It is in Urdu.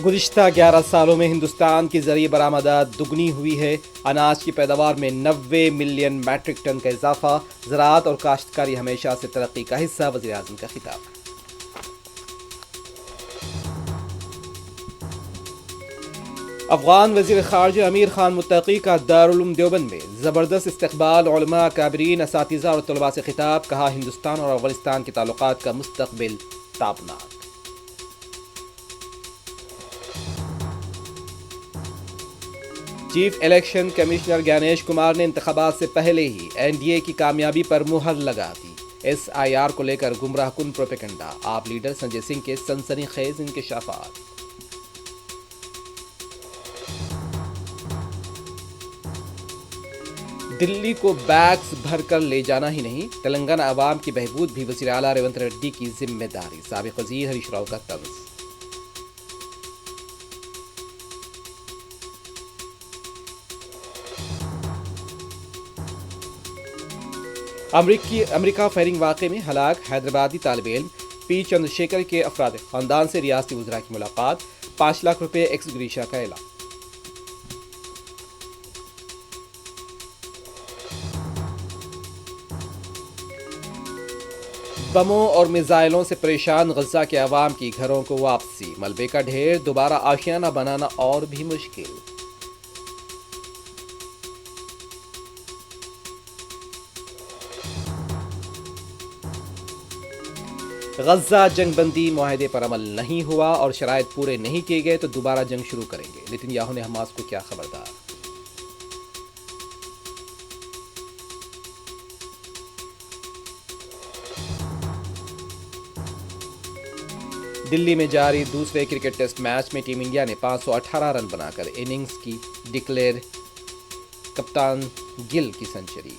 گزشتہ 11 سالوں میں ہندوستان کی زرعی برآمدات دگنی ہوئی ہے۔ اناج کی پیداوار میں 90 ملین میٹرک ٹن کا اضافہ۔ زراعت اور کاشتکاری ہمیشہ سے ترقی کا حصہ، وزیر اعظم کا خطاب۔ افغان وزیر خارجہ امیر خان متقی کا دارالعلوم دیوبند میں زبردست استقبال۔ علماء، کابرین، اساتذہ اور طلباء سے خطاب۔ کہا ہندوستان اور افغانستان کے تعلقات کا مستقبل تابناک۔ چیف الیکشن کمشنر گیانیش کمار نے انتخابات سے پہلے ہی این ڈی اے کی کامیابی پر مہر لگا دی۔ ایس آئی آر کو لے کر گمراہ کن پروپیگنڈا۔ آپ لیڈر سنجے سنگھ کے سنسنی خیز انکشافات۔ دلی کو بیگز بھر کر لے جانا ہی نہیں، تلنگانہ عوام کی بہبود بھی وزیر اعلیٰ ریونت ریڈی کی ذمہ داری۔ سابق وزیر ہریش راؤ کا طنز۔ امریکہ فائرنگ واقعے میں ہلاک حیدرآبادی طالب علم پی چندرشیکھر کے افراد خاندان سے ریاستی وزراء کی ملاقات۔ 5 لاکھ روپے ایکس گریشیا کا اعلان۔ بموں اور میزائلوں سے پریشان غزہ کے عوام کی گھروں کو واپسی۔ ملبے کا ڈھیر، دوبارہ آشیانہ بنانا اور بھی مشکل۔ غزہ جنگ بندی معاہدے پر عمل نہیں ہوا اور شرائط پورے نہیں کیے گئے تو دوبارہ جنگ شروع کریں گے۔ نیتن یاہو نے حماس کو کیا خبردار۔ دلی میں جاری دوسرے کرکٹ ٹیسٹ میچ میں ٹیم انڈیا نے 518 رن بنا کر اننگز کی ڈکلیئر، کپتان گل کی سنچری۔